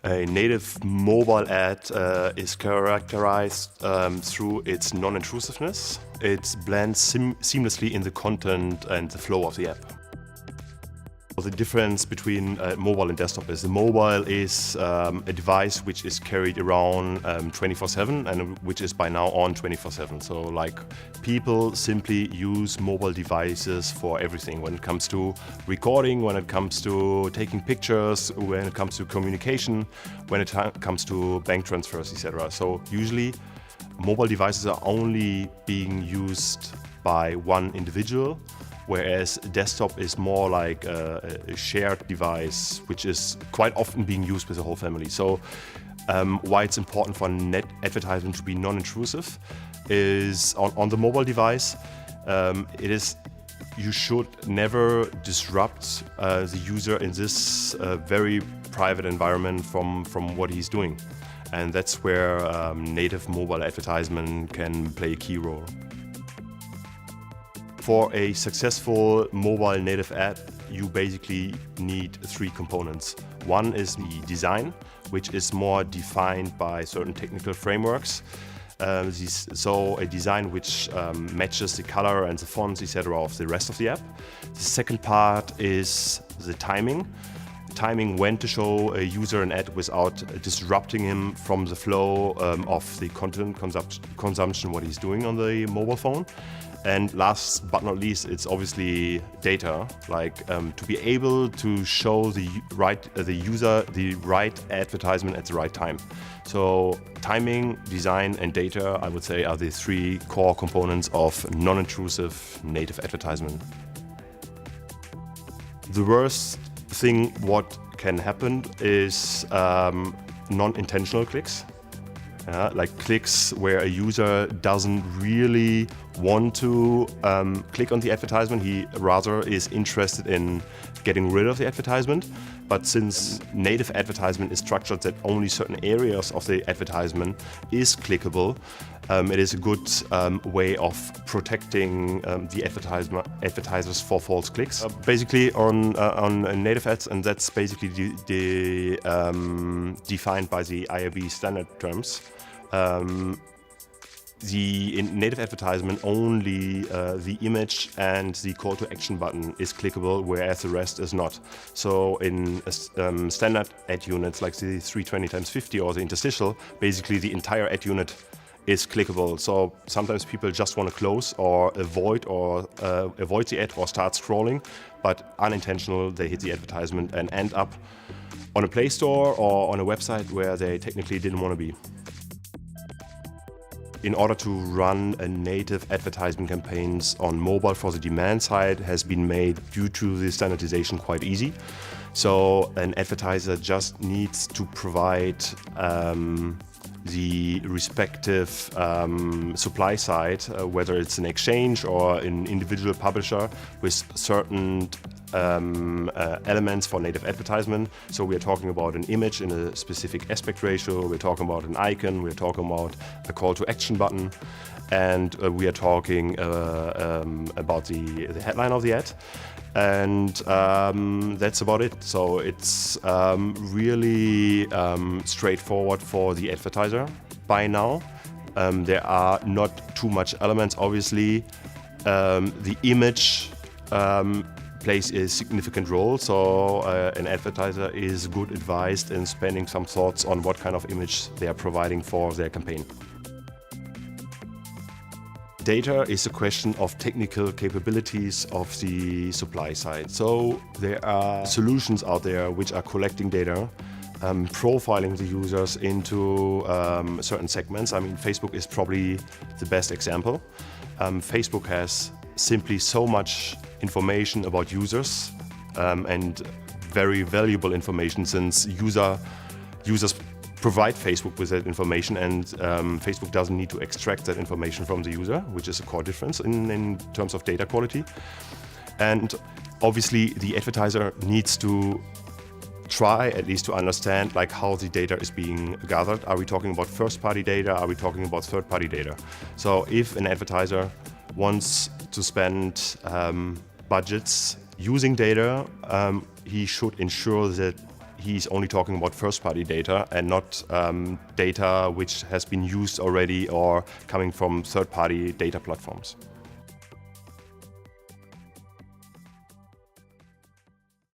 A native mobile ad is characterized through its non-intrusiveness. It blends seamlessly in the content and the flow of the app. The difference between mobile and desktop is the mobile is a device which is carried around 24/7 and which is by now on 24/7. So like people simply use mobile devices for everything when it comes to recording, when it comes to taking pictures, when it comes to communication, when it comes to bank transfers, etc. So usually mobile devices are only being used by one individual, whereas desktop is more like a shared device, which is quite often being used with the whole family. So why it's important for net advertisement to be non-intrusive is on the mobile device, you should never disrupt the user in this very private environment from what he's doing. And that's where native mobile advertisement can play a key role. For a successful mobile native ad, you basically need three components. One is the design, which is more defined by certain technical frameworks. So a design which matches the color and the fonts, etc. of the rest of the app. The second part is the timing. Timing when to show a user an ad without disrupting him from the flow of the content consumption, what he's doing on the mobile phone. And last but not least, it's obviously data, like to be able to show the user the right advertisement at the right time. So timing, design, and data, I would say, are the three core components of non-intrusive native advertisement. The worst thing what can happen is non-intentional clicks. Like clicks where a user doesn't really want to click on the advertisement, he rather is interested in getting rid of the advertisement. But since native advertisement is structured that only certain areas of the advertisement is clickable, it is a good way of protecting the advertisers for false clicks. Basically on native ads, and that's basically defined by the IAB standard terms. In native advertisement, only the image and the call to action button is clickable, whereas the rest is not. So in standard ad units like the 320x50 or the interstitial, basically the entire ad unit is clickable. So sometimes people just want to close or avoid the ad or start scrolling, but unintentional, they hit the advertisement and end up on a Play Store or on a website where they technically didn't want to be. In order to run a native advertisement campaigns on mobile for the demand side has been made due to the standardization quite easy. So an advertiser just needs to provide the respective supply side, whether it's an exchange or an individual publisher, with certain elements for native advertisement. So we are talking about an image in a specific aspect ratio, we're talking about an icon, we're talking about a call to action button, and we are talking about the headline of the ad. And that's about it. So it's really straightforward for the advertiser by now. There are not too much elements, obviously. The image plays a significant role, so an advertiser is good advised in spending some thoughts on what kind of image they are providing for their campaign. Data is a question of technical capabilities of the supply side. So there are solutions out there which are collecting data, profiling the users into certain segments. I mean, Facebook is probably the best example. Facebook has simply so much information about users and very valuable information, since users provide Facebook with that information, and Facebook doesn't need to extract that information from the user, which is a core difference in terms of data quality. And obviously the advertiser needs to try at least to understand like how the data is being gathered. Are we talking about first-party data? Are we talking about third-party data? So if an advertiser wants to spend budgets using data, he should ensure that he's only talking about first-party data and not data which has been used already or coming from third-party data platforms.